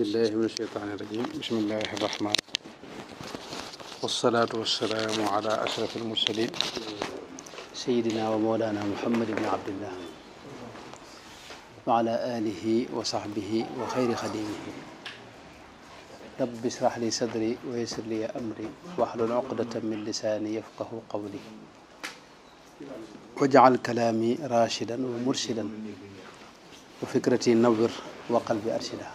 بالله من الشيطان الرجيم بسم الله الرحمن والصلاة والسلام على أشرف المرسلين سيدنا ومولانا محمد بن عبد الله وعلى آله وصحبه وخير خديمه رب اشرح لي صدري ويسر لي أمري واحلل عقدة من لساني يفقه قولي واجعل كلامي راشدا ومرشدا وفكرتي نور وقلبي أرشدا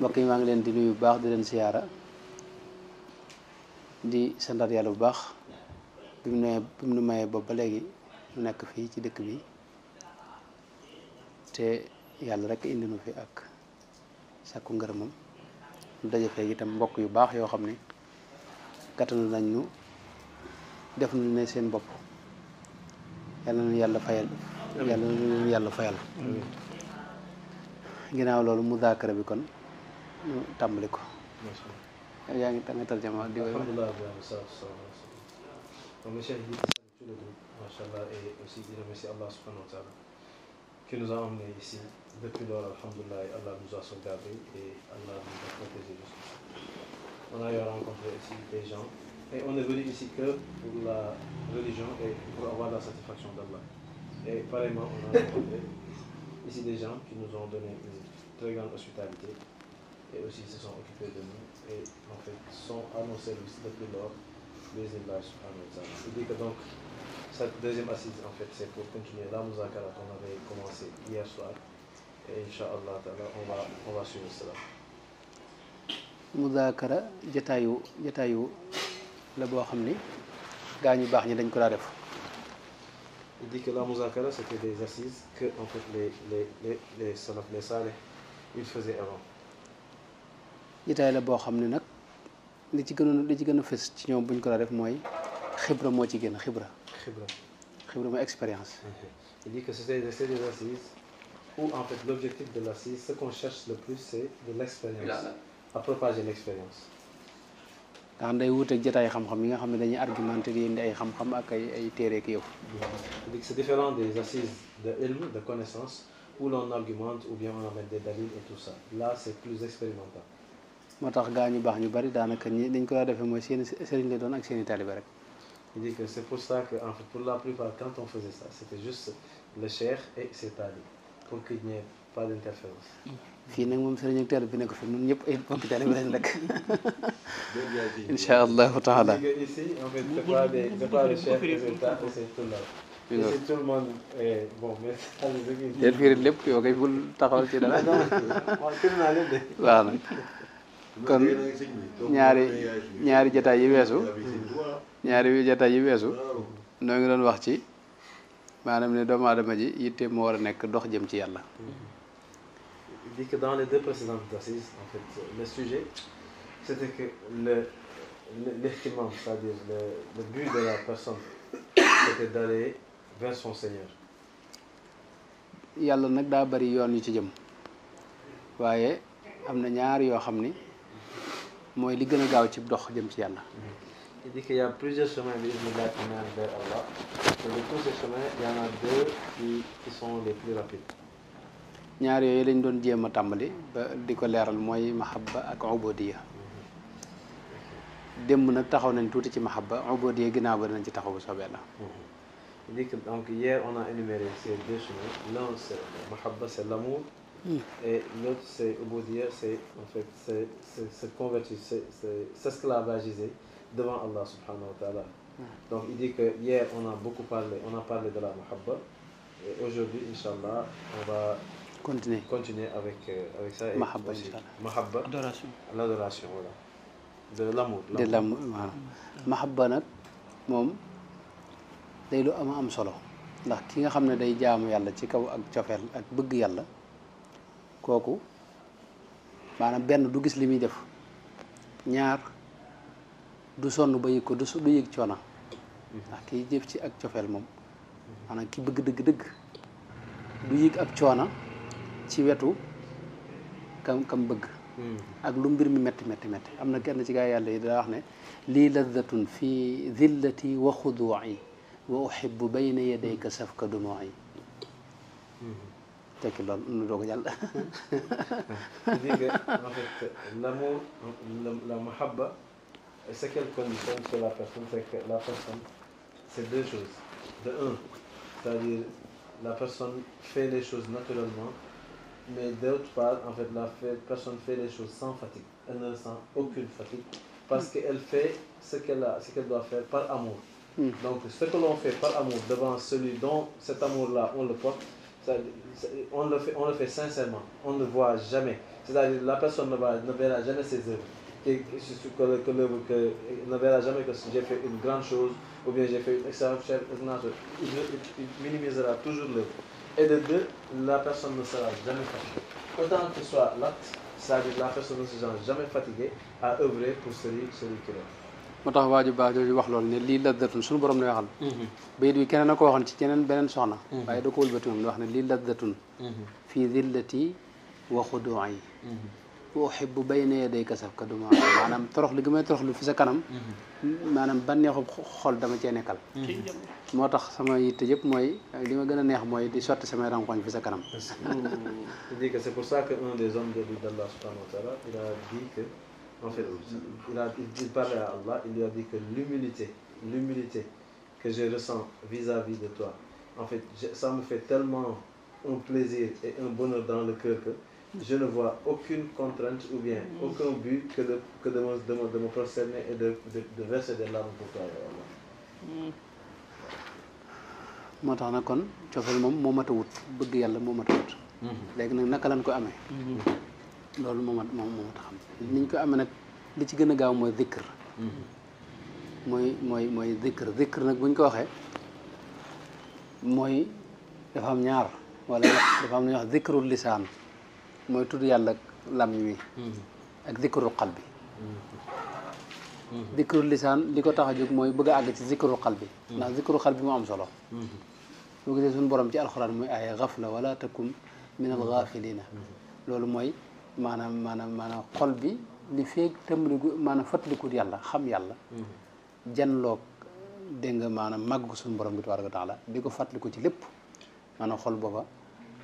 mbokk yi maa ngi leen di nuyu bu baax di leen siyaara di santat yàlla bu baax bi mu nu mayee boobu ba léegi mu nekk fii ci dëkk bi te yàlla rek indi nu fi ak sàkku ngërëmam mu daje fee itam mbokk yu baax yoo xam ne gàttanu nañ nu def nu ne seen bopp yàlla na yàlla fayal yàlla na yàlla fayal ginnaaw loolu mudaakara bi kon ñu tàmbali ko. yaa ngi tànga tarjama di alhamdulilah donc le cheikh dit de saluer tout le groupe machallah et aussi de remercier Allah subhanahu wa ta'ala qui nous a emmenés ici depuis lors. Alhamdulillah, Allah nous a sauvegardés et Allah nous a protégés jusqu'ici. On a eu à rencontrer ici des gens et on est venu ici que pour la religion et pour avoir la satisfaction d'Allah. Et pareillement on a rencontré ici des gens qui nous ont donné une très grande hospitalité et aussi se sont occupés de nous et en fait sont à nos services depuis lors. Il dit que donc cette deuxième assise en fait c'est pour continuer la muzakara qu'on avait commencé hier soir et Inch'Allah on va suivre cela. muzakara jataayu la boo xam ni gaa ñu baax ñi dañ ko daa def. Il dit que la muzakara c'était des assises que en fait les salaf les salih ils faisaient avant. jataay la boo xam ne nag li ci gën a fës ci ñoom buñ ko daa def mooy xibra moo ci gën xibra mooy expérience. Il dit que c'est des assises où en fait l'objectif de l'assise ce qu'on cherche le plus c'est de l'expérience à propager l'expérience. nga xam day wuuteeg jataay xam-xam yi nga xam ne dañuy argumenter di indi ay xam-xam ak ay téere ak yow. Il dit que c'est différent des assises de ilm de connaissance où l'on argumente ou bien on amène des dalils et tout ça. Là c'est plus expérimental. moo tax gaa ñu baax ñu bari daanaka ñi dañ ko daa defee mooy seen sëriñ la doon ak seen i taalibe rek. Il dit que c'est pour ça que en fait pour la plupart quand on faisait ça c'était juste le cheikh et ses talibés pour qu'il n'y ait pas d'interférence. fii nag moom sëriñ ak taalibe bi nekk fi ñun ñëpp ay bokk taalibe lañ rek. incha allahu taala. Ici en fait c'est pas le cheikh et c'est tout là. Ici tout le monde est bon mais. déet fii lépp yow kay bul taxawal ci dara. waaw nag. kon ñaari jataay yi weesu noo ngi doon wax ci maanaam ne doomu aadama ji yitte moo war a nekk dox jëm ci yàlla. Il dit que dans les deux précédentes assises en fait le sujet c'était que l'ihtimam c'est-à-dire le but de la personne c'était d'aller vers son Seigneur. yàlla nag daa bari yoon yu ci jëm waaye am na ñaar yoo xam ni mooy li gën a gaaw ci dox jëm ci yàlla. Il dit qu'il y a plusieurs chemins qui mènent vers Allah. Et de tous ces chemins, il y en a deux qui sont les plus rapides. ñaar yooyu lañ doon jéem a tàmbali ba di ko leeral mooy mahabba ak ubudiya. démb nag taxaw nañ tuuti ci mahabba ubudiya ginnaaw ba dinañ ci taxaw bu soobee la. Il dit que donc hier on a énuméré ces deux chemins. L'un c'est mahabba, c'est l'amour. Et l'autre c'est ubudiya, c'est en fait c'est se convertir, c'est s'esclavagiser devant Allah subhanahu wa ta'ala. Donc il dit que hier on a parlé de la mahabba et aujourd'hui inchallah on va continuer avec ça et mahabba inchallah. Mahabba, l'adoration voilà. De l'amour. waaw mahabba nag moom day lu am solo ndax ki nga xam ne day jaamu yàlla ci kaw ak cofeel ak bëgg yàlla kooku maanaam benn du gis li muy def ñaar du sonn ba yëg ko du yëg coona ndax kiy jëf ci ak cofeel moom maanaam ki bëgg dëgg-dëgg du yëg ak coona ci wetu kam bëgg ak lu mbir mi metti am na kenn ci gaa yàlla yi daa wax ne lii ladatun fi zillati wa xuduu'i wa uhibbu bayna yadayka safka dumuu'i tekki loolu nu doog a jàll. Il dit que, en fait, l'amour, la mahabba, ce qu'elle conditionne chez la personne, c'est que la personne, c'est deux choses. De un, c'est-à-dire la personne fait les choses naturellement, mais d'autre part, en fait, personne fait les choses sans fatigue. Elle ne ressent aucune fatigue parce qu'elle fait ce qu'elle doit faire par amour. Donc, ce que l'on fait par amour devant celui dont cet amour-là, on le porte, on le fait sincèrement, on ne voit jamais. C'est-à-dire la personne ne verra jamais ses œuvres, ne verra jamais que j'ai fait une grande chose ou bien j'ai fait une excellente chose. Il minimisera toujours l'œuvre. Et de deux, la personne ne sera jamais fatiguée. Autant que soit l'acte, c'est-à-dire la personne ne sera jamais fatiguée à œuvrer pour celui qui l'aime. moo tax waaju baax jooju wax loolu ne lii laddatun suñu borom lay waxal. bayit bi keneen na ko waxoon ci keneen beneen soxna. waaye da ko wëlbati moom di wax ne lii laddatun fii dillati wa xuduu'i wa uhibbu bayna yadayka safka duma maanaam torox li gi may torox lu fi sa kanam maanaam bànneexu xol dama cee nekkal. moo tax sama yitte yëpp mooy li ma gën a neex mooy di sotti samay rankoñ fi sa kanam. Il dit que c'est pour ça qu'un des hommes d'Allah subhanahu wa ta'ala, il a dit que, en fait, il parlait à Allah, il lui a dit que l'humilité que je ressens vis-à-vis de toi, en fait, ça me fait tellement un plaisir et un bonheur dans le cœur que je ne vois aucune contrainte ou bien aucun but que de me prosterner et de verser des larmes pour toi, Allah. moo tax nag kon cofeel moom moo mat a wut bëgg yàlla moo mat a wut. léegi nag naka lañ ko amee. loolu moo mat a xam niñ ko amee nag li ci gën a gaaw mooy zikr. mooy zikr nag buñ ko waxee mooy dafa am ñaar wala dafa am lu ñuy wax zikrul lisaan mooy tudd yàlla làmmiñ wi ak zikrul qalbi. zikrul lisaan li ko tax a jóg mooy bëgg a àgg ci zikrul qalbi ndax zikrul qalbi moo am solo. boo gisee suñu borom ci alxuraan muy aaya gafla wala takun min al gafilina loolu mooy maanaam xol bi li feeg tëmbaliku maanaam fàttalikut yàlla xam yàlla janloog dégg nga maanaam màgg suñu borom bi tabaaraka wa taala di ko fàttaliku ci lépp maanaam xol booba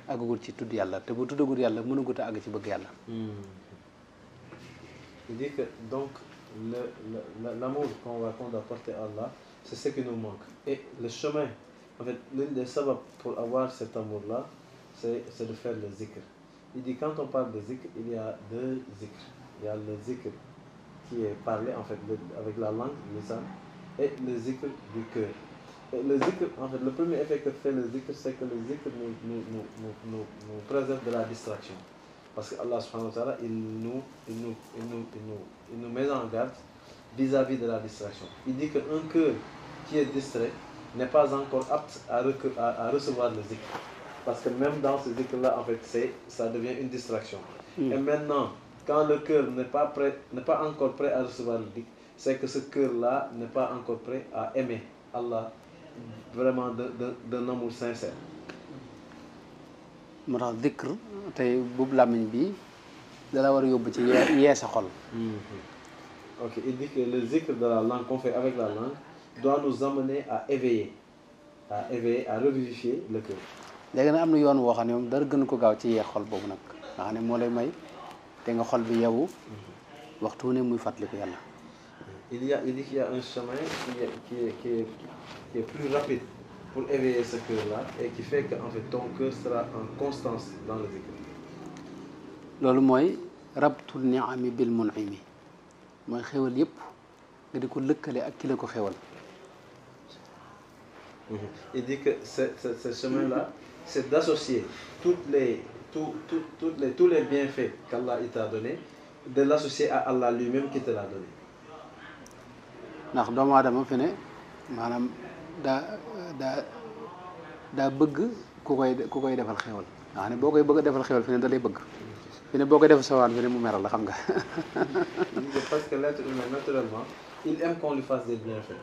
àggagul ci tudd yàlla te bu tuddagul yàlla mënagut a àgg ci bëgg yàlla. Il dit que donc l'amour qu'on doit porter à Allah, c'est ce qui nous manque. Et le chemin, en fait, l'une des sabbats pour avoir cet amour-là, c'est de faire le zikr. Il dit quand on parle de zikr, il y a deux zikr. Il y a le zikr qui est parlé en fait avec la langue, le lisan, et le zikr du cœur. Et le zikr, en fait, le premier effet que fait le zikr, c'est que le zikr nous préserve de la distraction. Parce que Allah subhanahu wa ta'ala, il nous met en garde vis-à-vis de la distraction. Il dit qu'un cœur qui est distrait n'est pas encore apte à recevoir le zikr. Parce que même dans ce zikr-là, en fait, ça devient une distraction. Et maintenant, quand le cœur n'est pas encore prêt à recevoir le zikr, c'est que ce cœur-là n'est pas encore prêt à aimer Allah vraiment d'un amour sincère. moo tax zikr tey boobu làmmiñ bi dala war a yóbbu ci yee sa xol. Ok, il dit que le zikr de la langue qu'on fait avec la langue doit nous amener à éveiller, à revivifier le cœur. léegi nag am na yoon woo xam ne moom dara gën ko gaaw ci yee xol boobu nag nga xam ne moo lay may te nga xol bi yow waxtu ne muy fàttaliku yàlla. Il dit qu'il y a un chemin qui est plus rapide pour éveiller ce cœur-là et qui fait que en fait ton cœur sera en constance dans le zikr. loolu mooy rabtul ni'ami bil mun'imi mooy xéwal yëpp nga di ko lëkkale ak ki la ko xéwal. Il dit que ce chemin-là, c'est d'associer tous les bienfaits qu'Allah t'a donné, de l'associer à Allah lui-même qui te l'a donné. ndax doomu aadama fi ne maanaam daa bëgg ku koy defal xéwal nga xam ne boo koy bëgg a defal xéwal fi ne da lay bëgg fi ne boo koy def sawaan fi ne mu meral la xam nga. Parce que l'être humain naturellement il aime qu'on lui fasse des bienfaits,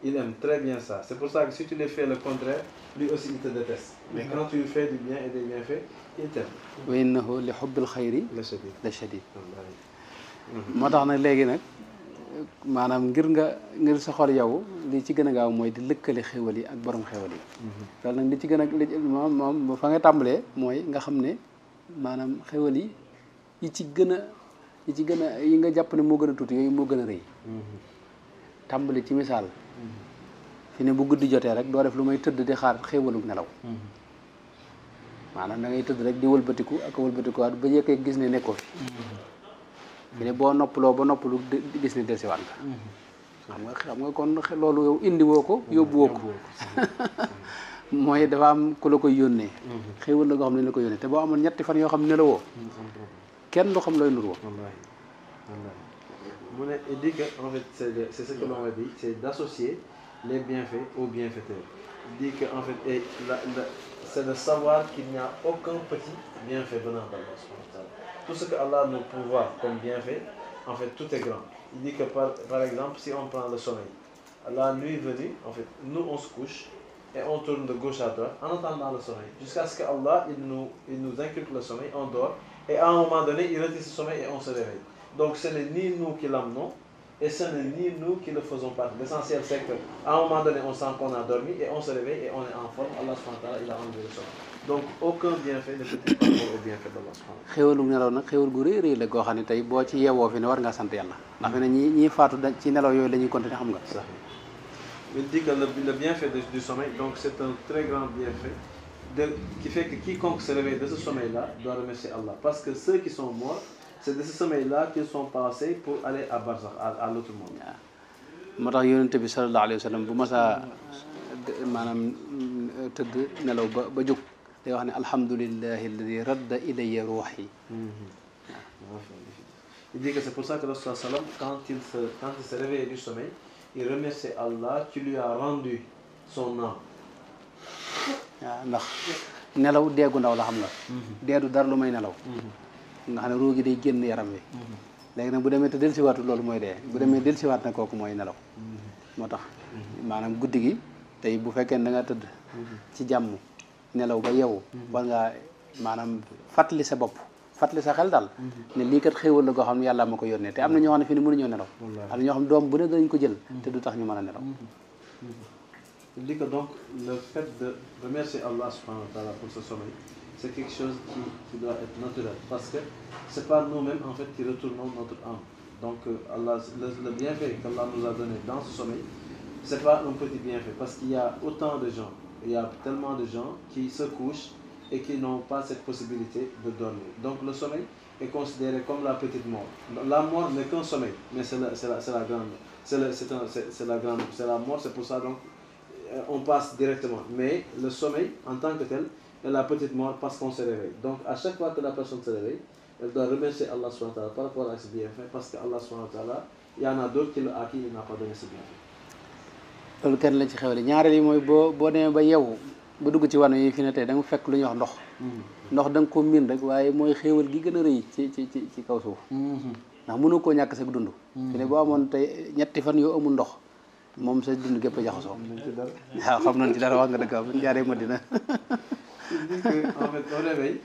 il aime très bien ça. C'est pour ça que si tu lui fais le contraire, lui aussi il te déteste. Mais quand tu lui fais du bien et des bienfaits, il t'aime. wa innahu li hubbil xayri la shadid. moo tax nag léegi nag maanaam ngir sa xol yow li ci gën a gaaw mooy di lëkkale xéwal yi ak borom xéwal yi loolu nag li ci gën a moom fa nga tàmbalee mooy nga xam ne maanaam xéwal yi ci gën a yi nga jàpp ne moo gën a tuuti yooyu moo gën a rëy tàmbali ci misaal fi ne bu guddi jotee rek doo def lu may tëdd di xaar xéwalug nelaw maanaam da ngay tëdd rek di wëlbatiku ak wëlbatikuwaat ba yekkee gis ne nekkoo fi ne boo noppaloo ba noppalu gis ne delsiwaat nga xam nga kon loolu yow indi woo ko yóbbu woo ko mooy dafa am ku la koy yónnee xéwal la goo xam ne la ko yónnee te boo amoon ñetti fan yoo xam ne nelawoo kenn du xam looy nur woo il dit que en fait c'est ce que l'on a dit, c'est d'associer les bienfaits aux bienfaiteurs. Il dit que en fait c'est de savoir qu'il n'y a aucun petit bienfait venant d'Allah. Tout ce que Allah nous pourvoit comme bienfait, en fait tout est grand. Il dit que par exemple si on prend le sommeil, la nuit venue, en fait nous on se couche et on tourne de gauche à droite en attendant le sommeil, jusqu'à ce que Allah il nous inculque le sommeil, on dort et à un moment donné il retire ce sommeil et on se réveille. Donc ce n'est ni nous qui l'amenons et ce n'est ni nous qui le faisons pas. L'essentiel c'est qu'à un moment donné on sent qu'on a dormi et on se réveille et on est en forme. Allah subhanahu wa ta'ala il a enlevé le sommeil. Donc aucun bienfait ne peut être rapport au bienfait d'Allah subhanahu wa ta'ala. xéwalu nelaw nag xéwal gu rëy la goo xam ne tey boo ci yeewoo fi ne war ngaa sant yàlla ndax fi ne ñi faatu ci nelaw yooyu la ñuy continuer xam nga. Il dit que le bienfait du sommeil, donc c'est un très grand bienfait qui fait que quiconque se réveille de ce sommeil-là doit remercier Allah. Parce que ceux qui sont morts, c'est de ce sommeil-là qu'ils sont passés pour aller à Barzakh, à l'autre monde. moo tax yonent bi sallallahu alayhi wa sallam bu masaa maanaam tëdd nelaw ba jóg day wax ne alhamdulillahi alladi radda ilayya ruuhi. Il dit que c'est pour ça que le Rasul sallam quand il se réveille du sommeil, il remercie Allah qui lui a rendu son âme. waaw ndax nelaw deegu ndaw la xam nga. deedu dara lu may nelaw. nga xam ne ruu gi day génn yaram wi. léegi nag bu demee te dellusiwaatu loolu mooy dee bu demee dellusiwaat na kooku mooy nelaw. moo tax maanaam guddi gi tey bu fekkee da nga tëdd ci jàmm nelaw ba yeewu war ngaa maanaam fàttali sa bopp fàttali sa xel daal ne lii kat xéewal la goo xam ne yàlla ma ko yónnee te am na ñoo xam ne fii ne mënuñoo nelaw am na ñoo xam ne doom bu ne dañ ko jël te du tax ñu mën a nelaw. Il dit que donc le fait de remercier Allah subhanahu wa ta'ala pour ce sommeil, c'est quelque chose qui doit être naturel parce que c'est pas nous-mêmes en fait qui retournons notre âme. Donc Allah, le bienfait qu'Allah nous a donné dans ce sommeil, c'est pas un petit bienfait parce qu'il y a autant de gens, il y a tellement de gens qui se couchent et qui n'ont pas cette possibilité de dormir. Donc le sommeil est considéré comme la petite mort. La mort n'est qu'un sommeil, mais c'est la mort, c'est pour ça donc on passe directement. Mais le sommeil en tant que tel est la petite mort parce qu'on se réveille. Donc à chaque fois que la personne se réveille, elle doit remercier Allah subhanahu wa ta'ala par rapport à ce bienfait parce que Allah subhanahu wa ta'ala, il y en a d'autres à qui il n'a pas donné ce bienfait. loolu kenn la ci xewle ñaareel yi mooy boo demee ba yeewu ba dugg ci wàllu yi fi ne tey da nga fekk lu ñuy wax ndox. ndox da nga ko miin rek waaye mooy xéewal gi gën a rëy ci kaw suuf. ndax mënoo koo ñàkk sa dund. fi ne boo amoon tey ñetti fan yoo amul ndox moom sa dund gépp a jaxasoo. waaw xam nañ ci dara wax nga dëgg bu ñu jaaree Madina. Il dit que en fait au réveil,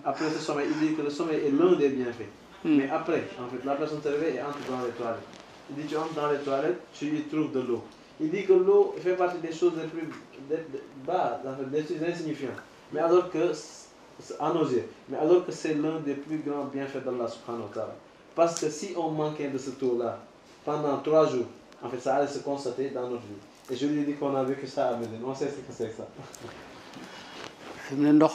après ce sommeil, il dit que le sommeil est l'un des bienfaits. Mais après, en fait, la personne se réveille et entre dans les toilettes. Il dit tu entres dans les toilettes, tu y trouves de l'eau. Il dit que l'eau fait partie des choses les plus bas, des plus insignifiantes. Mais alors que, à nos yeux, mais alors que c'est l'un des plus grands bienfaits d'Allah subhanahu wa ta'ala. Parce que si on manquait de ce tour-là pendant 3 jours, en fait, ça allait se constater dans notre vie. Et je lui ai dit qu'on a vécu ça à Médine. On sait ce que c'est que ça. fi mu ne ndox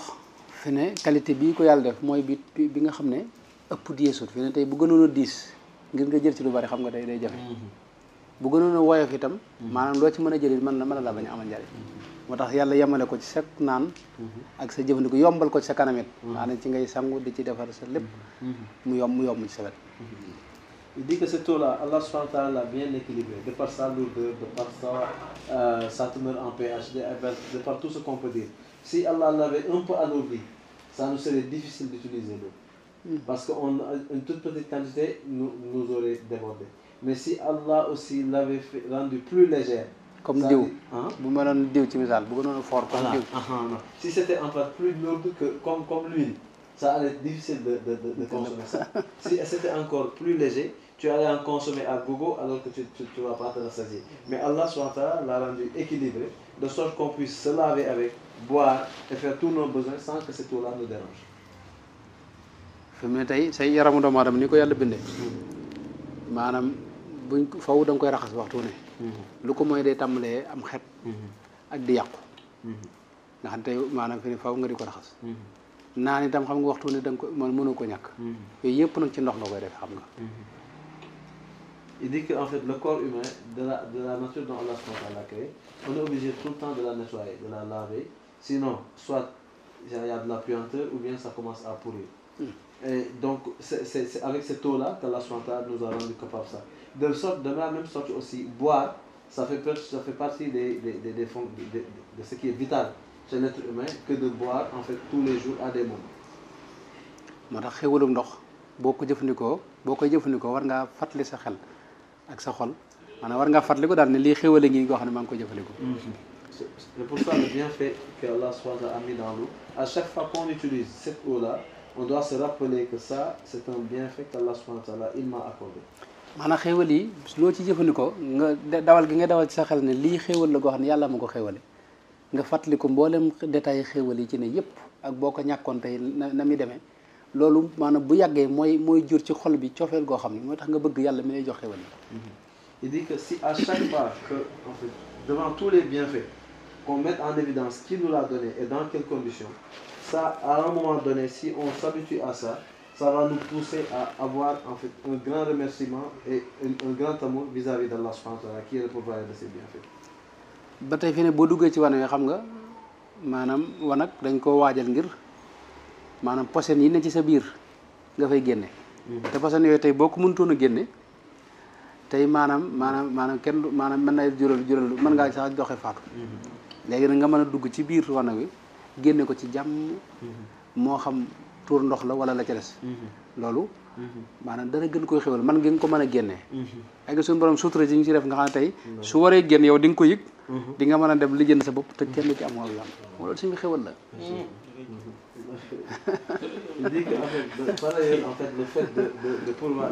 fi ne qualité bii ko yàlla def mooy bi nga xam ne ëpp diisut fi ne tey bu gënoon a diis ngir nga jël ci lu bari xam nga day jafe bu gënoon a woyof itam maanaam loo ci mën a jëlit mën na la bañ a amal njariñ moo tax yàlla yemale ko ci sa naan ak sa jëfandikoo yombal ko ci sa kanamit maanaam ci ngay sangu di ci defar sa lépp mu yomb ci sa wet. Il dit que cette eau-là, Allah subhanahu wa ta'ala l'a bien équilibrée, de par sa lourdeur, de par sa teneur en pH, de par tout ce qu'on peut dire. Si Allah l'avait un peu alourdi, ça nous serait difficile d'utiliser l'eau. Parce qu'une toute petite quantité nous aurait débordé. Mais si Allah aussi l'avait rendu plus légère, comme diw bu ma doon diw ci misaal bu gënoon a fort comme diw. Si c'était en fait plus lourd comme l'huile, ça allait être difficile de consommer ça. Si c'était encore plus léger, tu allais en consommer à gogo alors que tu ne vas pas te rassasier. Mais Allah SWT l'a rendu équilibré, de sorte qu'on puisse se laver avec, boire et faire tous nos besoins sans que cette eau-là nous dérange. fi mu ne tey say yaramu doomu aadama ni ko yàlla bindee maanaam buñ faw da nga koy raxas waxtu ne lu ko mooy day tàmbalee am xet ak di yàqu nga xam tey maanaam fi ne faw nga di ko raxas naan itam xam nga waxtu ne da nga ko mënoo ko ñàkk yooyu yëpp nag ci ndox nga koy def xam nga. Il dit qu'en fait le corps humain de la nature dont Allah l'a créé, on est obligé tout le temps de la nettoyer, de la laver, sinon soit il y a de la puanteur ou bien ça commence à pourrir. Et donc c'est avec cette eau-là qu'Allah nous a rendu capable ça. De la même sorte aussi, boire, ça fait partie de ce qui est vital chez l'être humain que de boire en fait tous les jours à des moments. moo tax xéwalum ndox boo koy jëfandikoo war ngaa fàttali sa xel ak sa xol maanaam war ngaa fàttali ko daal ne lii xéwale ngi goo xam ne maa ngi koy jëfandikoo. C'est pour ça le bienfait que Allah a mis dans l'eau. À chaque fois qu'on utilise cette eau-là, on doit se rappeler que ça, c'est un bienfait qu'Allah il m'a accordé. maanaam xéwal yi loo ci jëfandikoo nga dawal gi nga dawal ci sa xel ne lii xéwal la goo xam ne yàlla ma ko xéwale nga fàttali ko mboolem détail xéwal yi ci ne yëpp ak boo ko ñàkkoon tey na muy demee loolu maanaam bu yàggee mooy jur ci xol bi cofeel goo xam ne moo tax nga bëgg yàlla mi lay jox xéwal yi. Il dit que si à chaque fois que en fait, devant tous les bienfaits qu'on mette en évidence qui nous l'a donné et dans quelles conditions, ça à un moment donné si on s'habitue à ça, ça va nous pousser à avoir en fait un grand remerciement et un grand amour vis-à-vis d'Allah subhanahu wa ta'ala qui est le pourvoyeur de ces bienfaits. ba tey fi ne boo duggee ci wane xam nga maanaam wanag dañ koo waajal ngir maanaam posen yi ne ci sa biir nga fay génne te posen yooyu tey boo ko mënutoon a génne tey maanaam kenn maanaam mën na jural mën ngaa sax joxe faatu léegi nag nga mën a dugg ci biir wanag wi génne ko ci jàmm moo xam tuur ndox la wala la ca des loolu maanaam dara gën koy xewal man nga ko mën a génnee ak suñu borom sutura ji ñu ci def nga xam ne tey su waree génn yow di nga ko yëg di nga mën a dem lijjën sa bopp te kenn du ci am wàllu loolu suñu xewal la. Il dit que par ailleurs, en fait, le fait de pouvoir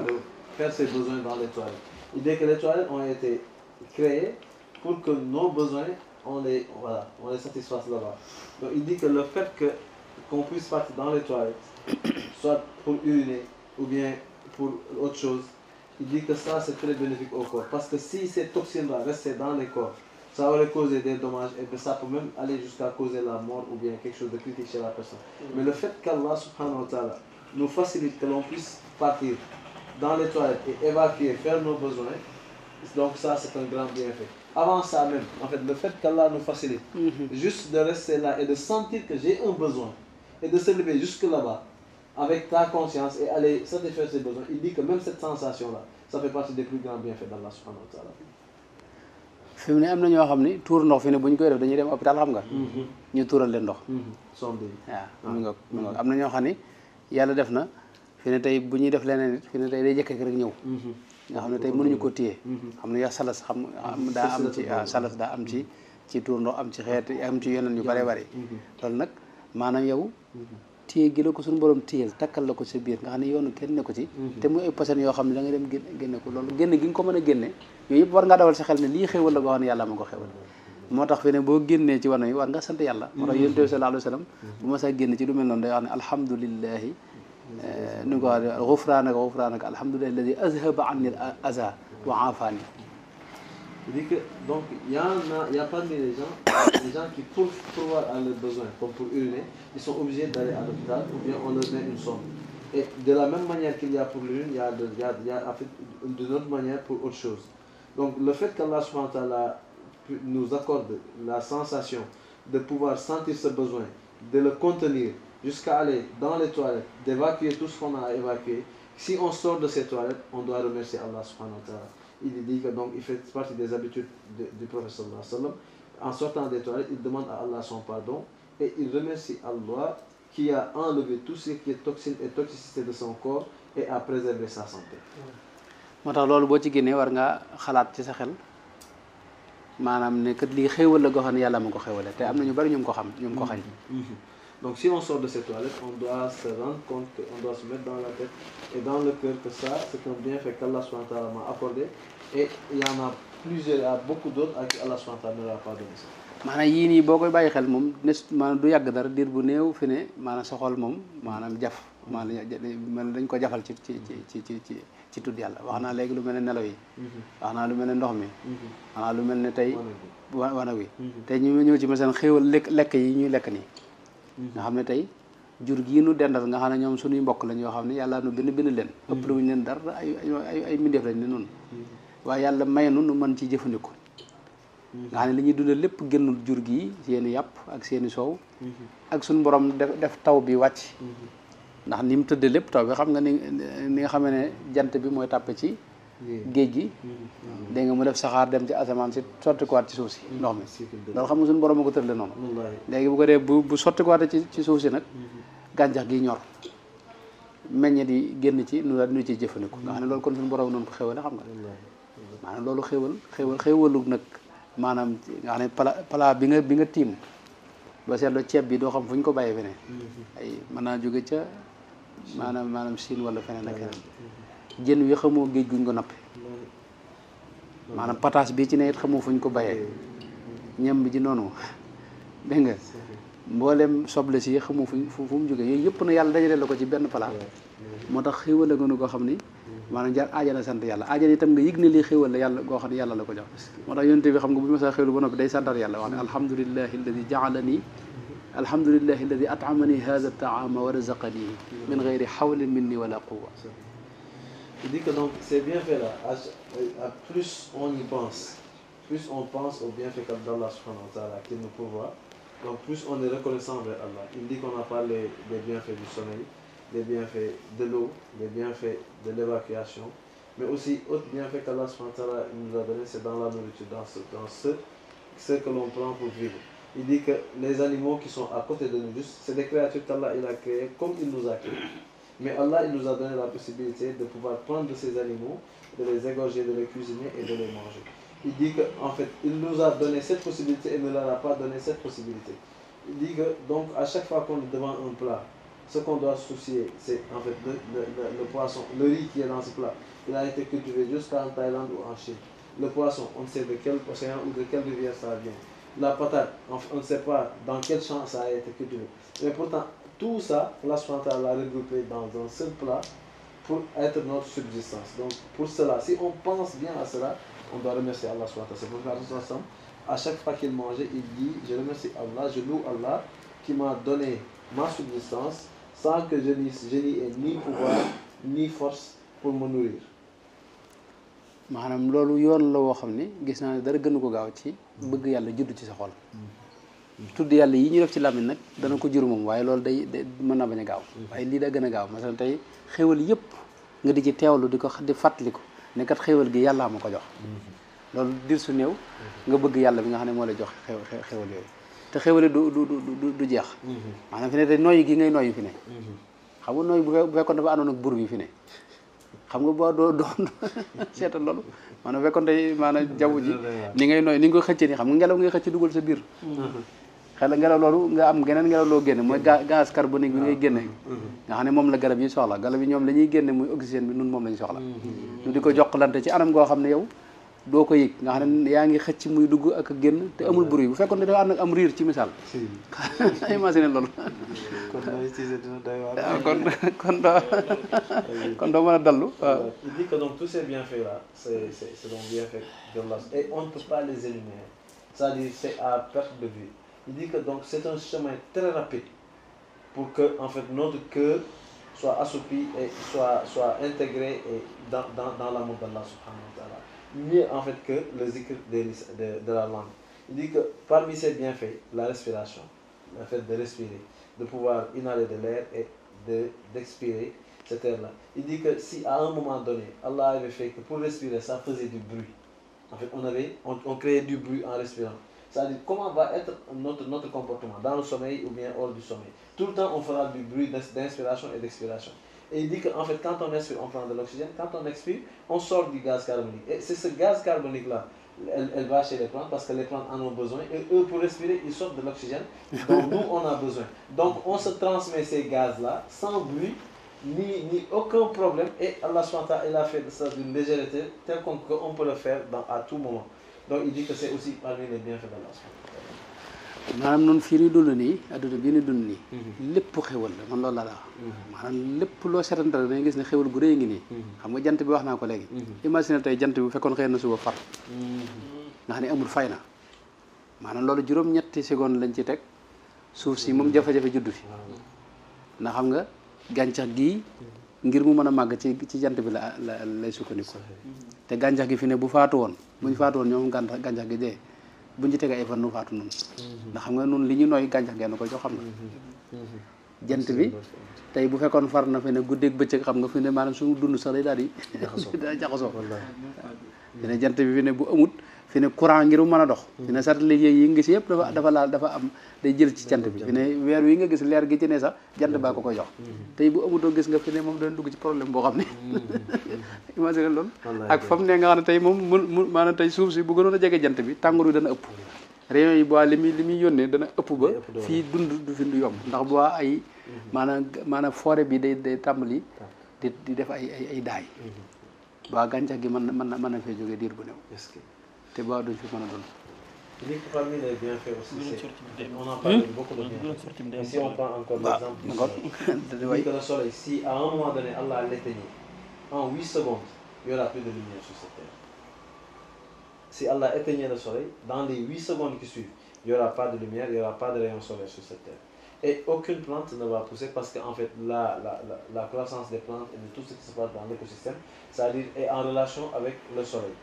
faire ses besoins dans les toilettes, il dit que les toilettes ont été créées pour que nos besoins, on les satisfasse là-bas. Donc il dit que le fait qu'on puisse partir dans les toilettes, soit pour uriner ou bien pour autre chose, il dit que ça c'est très bénéfique au corps. Parce que si ces toxines-là restaient dans les corps, ça aurait causé des dommages et ça peut même aller jusqu'à causer la mort ou bien quelque chose de critique chez la personne. Mais le fait qu'Allah subhanahu wa ta'ala nous facilite que l'on puisse partir dans les toilettes et évacuer, faire nos besoins, donc ça c'est un grand bienfait. Avant ça même, en fait, le fait qu'Allah nous facilite, juste de rester là et de sentir que j'ai un besoin et de se lever jusque là-bas avec ta conscience et aller satisfaire ses besoins, il dit que même cette sensation-là, ça fait partie des plus grands bienfaits d'Allah subhanahu wa ta'ala. fi mu ne am na ñoo xam ni tuur ndox fi ne bu ñu koy def dañuy dem hôpital xam nga ñu tuural leen ndox sonde waaw mi nga am na ñoo xam ni yàlla def na fi ne tey bu ñuy def leneen it fi ne tey day jëkk rek ñëw nga xam ne tey mënuñu ko téye xam ne yaa salas xam daa am ci salas daa am ci tuur ndox am ci xeet am ci yeneen yu bare bare loolu nag maanaam yow téye gi la ko suñu borom téyel takkal la ko sa biir nga xam ne yoonu kenn ne ko ci te muy ay posen yoo xam ne da nga dem génne ko loolu génne gi nga ko mën a génne yooyu yëpp war ngaa dawal sa xel ne lii xéwal la goo xam ne yàlla ma ko xéwal moo tax fi ne boo génnee ci wana yi war nga sant yàlla moo tax yonent bi sallallahu alayhi wa sallam bu ma saa génn ci lu mel noonu day wax ne alhamdulillahi nu ko waxee ghufranaka alhamdulillahi alladi azhaba anni al aza wa afani. Il dit que donc il y a parmi les gens qui pour pouvoir à leurs besoins, comme pour uriner, ils sont obligés d'aller à l'hôpital ou bien on leur met une sonde. Et de la même manière qu'il y a pour l'urine, il y a en fait d'une autre manière pour autre chose. Donc le fait qu'Allah subhanahu wa ta'ala nous accorde la sensation de pouvoir sentir ce besoin, de le contenir jusqu'à aller dans les toilettes, d'évacuer tout ce qu'on a à évacuer, si on sort de ces toilettes, on doit remercier Allah subhanahu wa ta'ala. Il dit que donc il fait partie des habitudes du prophète sallallahu alayhi wa sallam. En sortant des toilettes, il demande à Allah son pardon et il remercie Allah qui a enlevé tout ce qui est toxine et toxicité de son corps et a préservé sa santé. moo tax loolu boo ci génnee war ngaa xalaat ci sa xel maanaam ne kat lii xéewal la goo xam ne yàlla ma ko xéewale te am na ñu bari ñu ko xam ñu ko xañ. Donc si on sort de cette toilette, on doit se rendre compte qu'on doit se mettre dans la tête et dans le cœur que ça, c'est un bienfait qu'Allah subhanahu wa ta'ala m'a accordé. Et il y en a plusieurs, il y a beaucoup d'autres à qui Allah subhanahu wa ta'ala ne l'a pas donné ça. maanaam yii nii boo koy bàyyi xel moom maanaam du yàgg dara diir bu néew fi ne maanaam sa xol moom maanaam jaf maanaam dañ ko jafal ci tudd yàlla wax naa léegi lu mel ne nelaw yi wax naa lu mel ne ndox mi wax naa lu mel ne tey wanag wi tey ñu ñëw ci masalan xéewal lekk yi ñuy lekk nii nga xam ne tey jur gii nu dendal nga xam ne ñoom suñuy mbokk lañ yoo xam ne yàlla nu bind leen ëpp luñu leen dara ay mbindeef lañ ne noonu waaye yàlla may nu mën ci jëfandiku nga xam ne li ñuy dundal lépp génnul jur gi seeni yàpp ak seeni soow ak suñu borom def taw bi wàcc ndax ni mu tëddee lépp taw bi xam nga ni nga xamee ne jant bi mooy tàppe ci géej gi dégg nga mu def saxaar dem ci asamaan si sotti ko waat ci suuf si ndox mi loolu xam nga suñu borom a ko tëddee noonu léegi bu ko dee bu sotti ko waat ci suuf si nag gàncax gi ñor meññe di génn ci nu ci jëfandiku nga xam ne loolu kon suñu borom noonu ko xéwale xam nga maanaam loolu xéwalu nag maanaam nga xam ne pala bi nga tiim ba seetloo ceeb bi doo xam fu ñu ko bàyyee feneen ay mën naa jóge ca maanaam Siin wala feneen ak feneen jën wi xamoo géej guñ ko nappe maanaam pataas bi ci ne it xamoo fu ñu ko bàyyee ñam bi ci noonu dégg nga mboolem soble si xamoo fu mu jógee yooyu yëpp na yàlla dajale la ko ci benn palaas moo tax xéwal la gënu koo xam ni maanaam jar aajana sant yàlla aajana itam nga yëg ne lii xéwal la yàlla goo xam ne yàlla la ko jox moo tax yonent bi xam nga bu ma saa xéwlu ba noppi day santar yàlla wax ne alhamdulillahi alladi jaalani alhamdulillahi alladi at'amani hadha at-ta'ama wa razaqani min ghayri hawlin minni wala quwwa. Il dit que donc ces bienfaits-là, plus on y pense, plus on pense aux bienfaits d'Allah subhanahu wa ta'ala qu'il nous pourvoit, donc plus on est reconnaissant envers Allah. Il dit qu'on a parlé des bienfaits du sommeil, des bienfaits de l'eau, des bienfaits de l'évacuation, mais aussi autre bienfait qu'Allah subhanahu wa ta'ala nous a donné, c'est dans la nourriture, dans ce que l'on prend pour vivre. Il dit que les animaux qui sont à côté de nous, juste, c'est des créatures qu'Allah il a créées comme il nous a créés. Mais Allah il nous a donné la possibilité de pouvoir prendre de ces animaux, de les égorger, de les cuisiner et de les manger. Il dit qu'en fait, il nous a donné cette possibilité et ne leur a pas donné cette possibilité. Il dit que donc à chaque fois qu'on est devant un plat, ce qu'on doit soucier, c'est en fait le poisson, le riz qui est dans ce plat. Il a été cultivé jusqu'en Thaïlande ou en Chine. Le poisson, on ne sait de quel océan ou de quelle rivière ça vient. La patate, on ne sait pas dans quel champ ça a été cultivé. Mais pourtant, tout ça, Allah subhanahu wa ta'ala l'a regroupé dans un seul plat pour être notre subsistance. Donc pour cela, si on pense bien à cela, on doit remercier Allah subhanahu wa ta'ala. C'est pour ça qu'à chaque fois qu'il mangeait, il dit, je remercie Allah, je loue Allah qui m'a donné ma subsistance sans que je n'y ai ni pouvoir ni force pour me nourrir. maanaam loolu yoon la woo xam ne gis naa ne dara gënu ko gaaw ci bëgg yàlla judd ci sa xol tudd yàlla yi ñu def ci làmmiñ nag dana ko jur moom waaye loolu day mën naa bañ a gaaw waaye lii da gën a gaaw masalan tey xéwal yëpp nga di ci teewlu di fàttaliku ne kat xéwal gi yàllaa ma ko jox loolu dir su néew nga bëgg yàlla bi nga xam ne moo lay jox xéwal yooyu te xéwale du jeex maanaam fi ne tey nooyi gi ngay nooyi fi ne xam nga nooyi bu fekkoon dafa àndoon ak bur bi fi ne xam nga boo doo seetal loolu maanaam fekkoon tey maanaam jaww ji ni ngay nooy ni nga ko xëccee ni xam nga ngelaw ngay xëcc dugal sa biir xel ngelaw loolu nga am geneen ngelaw loo génne mooy gaz carbonique bi ngay génne nga xam ne moom la garab yi soxla garab yi ñoom la ñuy génne muy oxygène bi nun moom la ñu soxla ñu di ko jokkalante ci anam goo xam ne yow doo ko yëg nga xam ne yaa ngi xëcc muy dugg ak a génn te amul bruit bu fekkoon ne dafa ànd ak am riir ci misaal imagine loolu kon doo mën a dallu waaw. Il dit que donc tous ces bienfaits là c'est donc bienfaits d'Allah et on ne peut pas les éliminer, c'est-à-dire c'est à perte de vue. Il dit que donc c'est un chemin très rapide pour que en fait notre cœur soit assoupi et soit intégré et dans l'amour d'Allah subhanahu wa ta'ala, mieux en fait que le zikr de la langue. Il dit que parmi ces bienfaits, la respiration, le fait de respirer, de pouvoir inhaler de l'air et d'expirer cet air-là. Il dit que si à un moment donné, Allah avait fait que pour respirer, ça faisait du bruit. En fait, on créait du bruit en respirant. C'est-à-dire comment va être notre comportement dans le sommeil ou bien hors du sommeil. Tout le temps, on fera du bruit d'inspiration et d'expiration. Et il dit qu'en fait, quand on inspire, on prend de l'oxygène. Quand on expire, on sort du gaz carbonique. Et c'est ce gaz carbonique-là elle va chez les plantes parce que les plantes en ont besoin et eux pour respirer ils sortent de l'oxygène dont nous on a besoin. Donc on se transmet ces gaz-là sans bruit ni aucun problème et Allah subhanahu wa ta'ala il a fait ça d'une légèreté telle qu'on peut le faire à tout moment. Donc il dit que c'est aussi parmi les bienfaits d'Allah subhanahu wa ta'ala. maanaam noonu fii ni dund nii adduna bii ni dund nii lépp xewal la man loolu la wax maanaam lépp loo seetantal dañuy gis ne xewal gu rëy ngi nii xam nga jant bi wax naa ko léegi imagine tey jant bi bu fekkoon xëy na suba far nga xam ne amul fay na maanaam loolu juróom-ñetti seconde lañ ci teg suuf si moom jafe-jafe juddu fi ndax xam nga gàncax gii ngir mu mën a màgg ci jant bi la lay sukkandiku te gàncax gi fi ne bu faatu woon buñ faatu woon ñoom gàncax gi dee buñ ci tegee ay fan nu faatu noonu ndax xam nga noonu li ñu nooy gàncax genn ko jox xam nga jant bi tey bu fekkoon far na fi ne guddeeg bëccëg xam nga fi ne maanaam suñu dund sax day daal di jaxasoo fi ne jant bi fi ne bu amut fi ne courant ngir mu mën a dox fi ne satellite yi nga gis yëpp dafa am day jël ci jant bi fi ne weer wi nga gis leer gi ci ne sax jant baa ko koy jox tey bu amutoo gis nga fi ne moom dana dugg ci problème boo xam ne imagine loolu ak fa mu ne nga xam ne tey moom mu maanaam tey suuf si bu gënoon a jege jant bi tàngoor wi dana ëpp rayon yi boo li muy yónnee dana ëpp ba fii dund du fi du yomb ndax boo ay maanaam forêt bi day tàmbali di def ay daay boo gàncax gi mën na fee jógee diir bu néew te boo duñ fi mën a doon. Il dit que parmi les bienfaits aussi, on en parle beaucoup de bienfaits. Et si on prend encore l'exemple du soleil, il dit que le soleil, si à un moment donné Allah l'éteignait, en 8 secondes, il n'y aura plus de lumière sur cette terre. Si Allah éteignait le soleil, dans les 8 secondes qui suivent, il n'y aura pas de lumière, il n'y aura pas de rayon solaire sur cette terre. Et aucune plante ne va pousser parce qu'en fait, la croissance des plantes et de tout ce qui se passe dans l'écosystème, c'est-à-dire est en relation avec le soleil.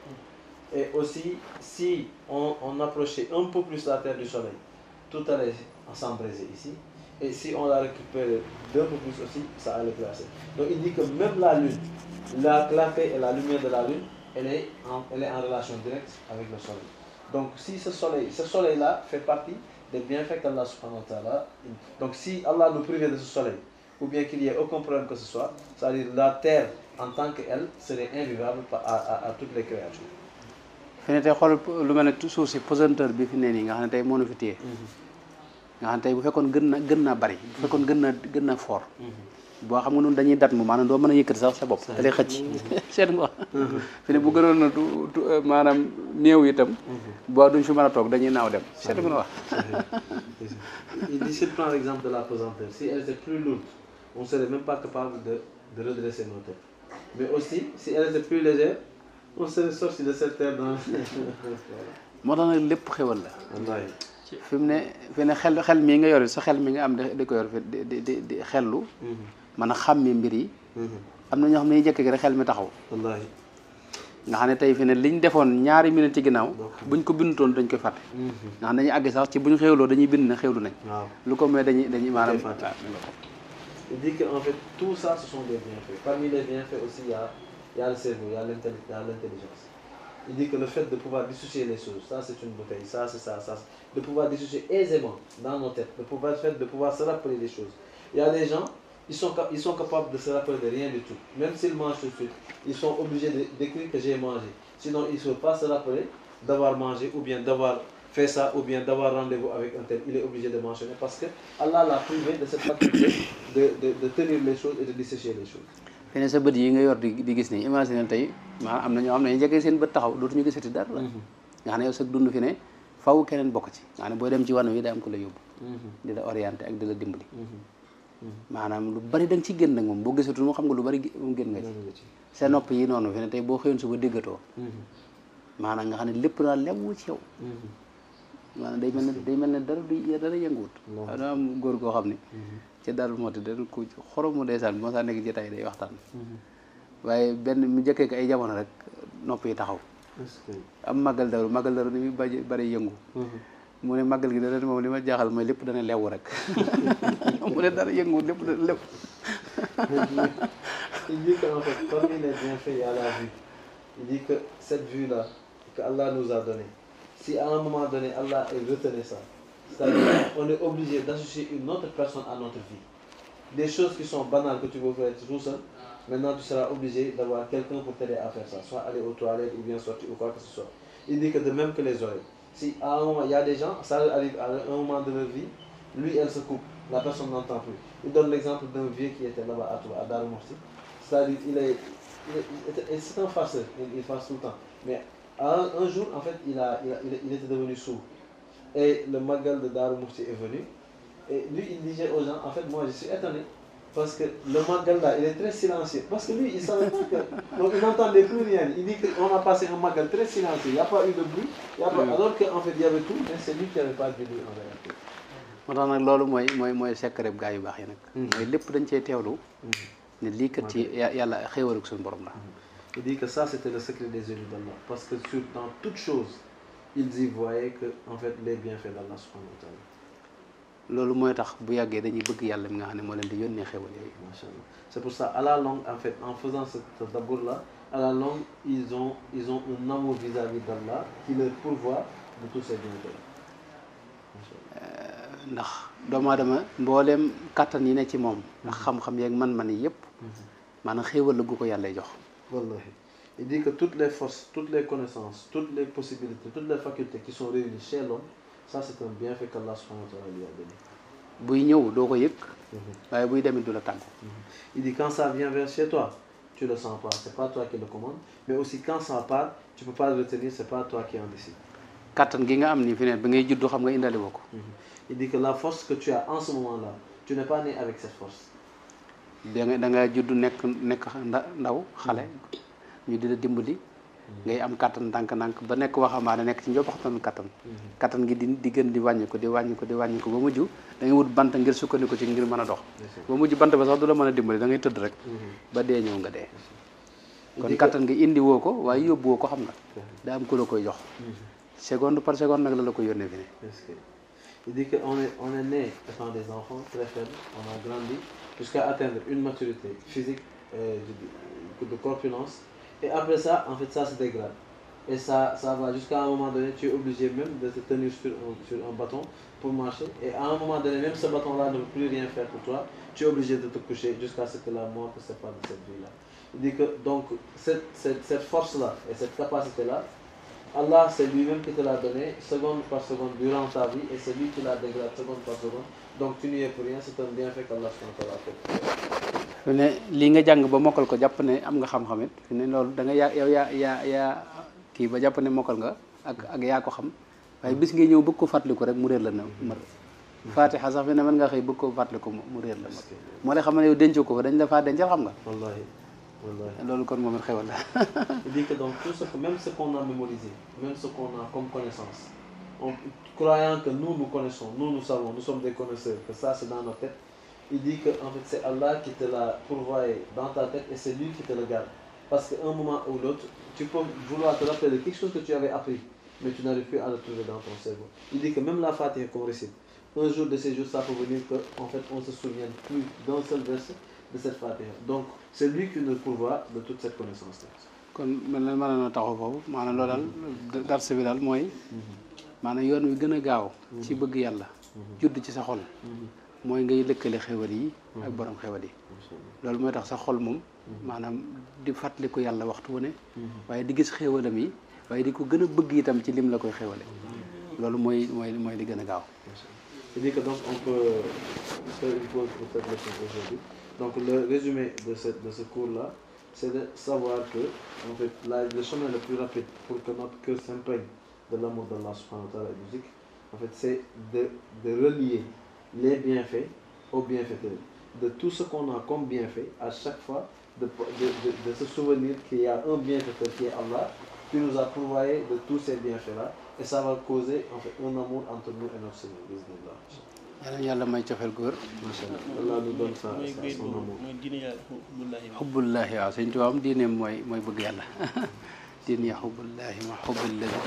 Et aussi, si on approchait un peu plus la terre du soleil, tout allait s'embraser ici. Et si on la récupère d'un peu plus aussi, ça allait classer. Donc il dit que même la lune, la clarté et la lumière de la lune, elle est en relation directe avec le soleil. Donc si ce soleil-là fait partie des bienfaits qu'Allah subhanahu wa ta'ala. Donc si Allah nous privait de ce soleil, ou bien qu'il n'y ait aucun problème que ce soit, c'est-à-dire la terre en tant qu'elle serait invivable à toutes les créatures. fi ne tey xool lu mel ne suuf si pesanteur bi fi ne nii nga xam ne tey moo na fi téye nga xam ne tey bu fekkoon gën naa bari bu fekkoon gën naa fort boo xam nga noonu dañuy dat mu maanaam doo mën a yëkkati sax sa bopp da lay xëcc seet nga wax fi ne bu gënoon na maanaam néew itam boo duñ fi mën a toog dañuy naaw dem seet nga wax Il dit si prend l'exemple de la pesanteur, si elle était plus lourde, on ne serait même pas capable de redresser nos têtes. Mais aussi, si elle était plus légère, on serait sorti de cette terre dans moo tax nag lépp xewal la fi mu ne xel mii nga yor sa xel mi nga am di ko yor fi di xellu mën a xàmmee mbir yi am na ñoo xam ne ñu jëkk rek xel mi taxaw nga xam ne tey fi ne liñ defoon ñaari minute ci ginnaaw buñ ko bindutoon dañ koy fàtte nga xam ne dañuy àgg sax ci buñ xewloo dañuy bind ne xewlu nañ lu ko mooy dañuy maanaam il dit que en fait tout ça ce sont des bienfaits. Parmi les bienfaits aussi il y a le cerveau, il y a l'intelligence. Il dit que le fait de pouvoir dissocier les choses, ça c'est une bouteille, ça c'est ça, de pouvoir dissocier aisément dans nos têtes, de pouvoir se rappeler des choses. Il y a des gens, ils sont capables de se rappeler de rien du tout. Même s'ils mangent tout de suite, ils sont obligés d'écrire que j'ai mangé. Sinon ils ne peuvent pas se rappeler d'avoir mangé ou bien d'avoir fait ça ou bien d'avoir rendez-vous avec un tel. Il est obligé de mentionner parce que Allah l'a privé de cette faculté de tenir les choses et de dissocier les choses. fi ne sa bët yi nga yor di gis nii imagine tey maanaam am na ñoo xam ne ñu jege seen bët taxaw dootuñu gisati dara la nga xam ne yow sa dund fi ne faw keneen bokk ci nga xam ne booy dem ci wan wi day am ko la yóbbu di la orienté ak di la dimbali maanaam lu bari da nga ci génn nag moom boo gisatul moo xam nga lu bari moom génn nga ci sa nopp yi noonu fi ne tey boo xëyoon suba déggatoo maanaam nga xam ne lépp daal lewu ci yow maanaam day mel ne dara yënguwut daa am góor goo xam ne ci daal moo te dañ ko xoromu ndeysaan bi moo saa nekk ci tay day waxtaan waaye benn mu jëkkee ko ay jamono rek nopp yi taxaw am màggal daru ni muy bari yëngu mu ne màggal gi dana moom li ma jaaxal mooy lépp dana lew rek mu ne dara yëngu lépp dana lew il dit qu'en fait parmi les bienfaits il y a la vue. Il dit que cette vue-là que Allah nous a donnée, si à un moment donné Allah retenait ça, c'est-à-dire on est obligé d'associer une autre personne à notre vie. Des choses qui sont banales que tu veux faire tout seul, maintenant tu seras obligé d'avoir quelqu'un pour t'aider à faire ça, soit aller aux toilettes ou bien sortir ou quoi que ce soit. Il dit que de même que les oreilles. Si à un moment, il y a des gens, ça arrive à un moment de leur vie, lui, elle se coupe, la personne n'entend plus. Il donne l'exemple d'un vieux qui était là-bas à Darou Mousty. C'est-à-dire, c'est un farceur, il fasse tout le temps. Mais un jour, en fait, il était devenu sourd. Et le Magal de Darou Mousty est venu. Et lui, il disait aux gens, en fait, moi, je suis étonné. Parce que le Magal là, il est très silencieux. Parce que lui, il ne savait pas que. Donc, il n'entendait plus rien. Il dit qu'on a passé un Magal très silencieux. Il n'y a pas eu de bruit. Alors qu'en fait, il y avait tout, mais c'est lui qui n'avait pas de bruit en réalité. moo tax nag loolu mooy secret gaa yu baax yi nag. mooy lépp dañ cee teewlu. ne lii kat ci yàlla xéewalug suñu borom la. Il dit que ça, c'était le secret des élus d'Allah. Parce que dans toute chose, ils y voyaient que, en fait, les bienfaits d'Allah subhanahu wa ta'ala. loolu mooy tax bu yàggee dañuy bëgg yàlla mi nga xam ne moo leen di yónnee xéwal yooyu. Machallah. C'est pour ça, à la longue, en fait, en faisant ce tadabour-là, à la longue, ils ont un amour vis-à-vis d'Allah qui leur pourvoit de tous ces bienfaits. ndax doomu aadama mbooleem kattan yi ne ci moom. ndax xam-xam yeeg man-man yi yëpp. maanaam xéwal la gu ko yàlla jox. Wallahi. Il dit que toutes les forces, toutes les connaissances, toutes les possibilités, toutes les facultés qui sont réunies chez l'homme, ça c'est un bienfait qu'Allah subhanahu wa ta'ala lui a donné. buy ñëw doo ko yëg. waaye buy demit du la tàggu. Il dit quand ça vient vers chez toi, tu le sens pas, c'est pas toi qui le commande, mais aussi quand ça part, tu peux pas le retenir, c'est pas toi qui en décide. kattan gi nga am ni fi ne bi ngay juddu xam nga indali woo ko. Il dit que la force que tu as en ce moment-là, tu n'es pas né avec cette force. da nga juddu nekk ndaw xale ñu di la dimbali. ngay am kattan ndànk-ndànk ba nekk waxambaane nekk ci njobbaxtan kattan gi di gën di wàññi ko ba mujj da ngay wut bant ngir sukkandiku ci ngir mën a dox ba mujj bant ba sax du la mën a dimbali da ngay tëdd rek ba dee ñëw nga dee kon kattan gi indi woo ko waaye yóbbu woo ko xam nga daa am ku la koy jox seconde par seconde nag la ko yónnee fi ne. Il dit qu'on est né étant des enfants très faibles, on a grandi jusqu'à atteindre une maturité physique de corpulence. Et après ça, en fait, ça se dégrade. Et ça va jusqu'à un moment donné, tu es obligé même de te tenir sur un bâton pour marcher. Et à un moment donné, même ce bâton-là ne peut plus rien faire pour toi. Tu es obligé de te coucher jusqu'à ce que la mort te sépare de cette vie-là. Il dit que donc cette force-là et cette capacité-là, Allah, c'est lui-même qui te l'a donné, seconde par seconde, durant ta vie, et c'est lui qui la dégrade seconde par seconde. Donc tu n'y es pour rien, c'est un bienfait qu'Allah a fait. fi ne lii nga jàng ba mokkal ko jàpp ne am nga xam-xam it fi ne loolu da nga yow yaa kii ba jàpp ne mokkal nga ak yaa ko xam waaye bis ngay ñëw bëgg ko fàttaliku rek mu réer la na mar Fatiha sax fi ne mën nga xëy bëgg ko fàttaliku mu réer la mar moo lay xam ne yow dencoo ko fa dañ la faa dencal xam nga. Wallahi. loolu kon moom it xewal la. Il dit que donc même ce qu'on a mémorisé, même ce qu'on a comme connaissance, croyant que nous connaissons, nous savons, nous sommes des connaisseurs, que ça c'est dans notre tête. Il dit que en fait c'est Allah qui te l'a pourvoyé dans ta tête et c'est lui qui te le garde. Parce qu'à un moment ou l'autre, tu peux vouloir te rappeler de quelque chose que tu avais appris, mais tu n'arrives plus à le trouver dans ton cerveau. Il dit que même la Fatiha qu'on récite, un jour de ces jours, ça peut venir qu'en fait on ne se souvient plus d'un seul verset de cette Fatiha. Donc c'est lui qui nous pourvoit de toute cette connaissance-là. kon mën na taxaw foofu maanaam loolu daal darse bi daal mooy maanaam yoon wi gën a gaaw ci bëgg yàlla judd ci sa xol mooy ngay lëkkale xewal yi ak borom xewal yi loolu mooy tax sa xol moom maanaam di fàttaliku yàlla waxtu wu ne waaye di gis xewalam yi waaye di ko gën a bëgg itam ci lim la koy xewale loolu mooy li gën a gaaw. Il dit que donc on peut faire une pause pour cette leçon aujourd'hui. Donc le résumé de ce cours-là, c'est de savoir que en fait, le chemin le plus rapide pour que notre cœur s'imprègne de l'amour d'Allah subhanahu wa ta'ala et du zikr, en fait, c'est de relier les bienfaits aux bienfaiteurs. De tout ce qu'on a comme bienfait, à chaque fois, de se souvenir qu'il y a un bienfaiteur qui est Allah, qui nous a pourvoyé de tous ces bienfaits-là, et ça va causer en fait un amour entre nous et notre Seigneur. yàlla may cofeel gu wér. Macha Allah, Allah nous donne son amour. xubbullahi waaw Sëñ Tuubaa am diineem mooy bëgg yàlla diine ya xubbullahi ma xubbullahi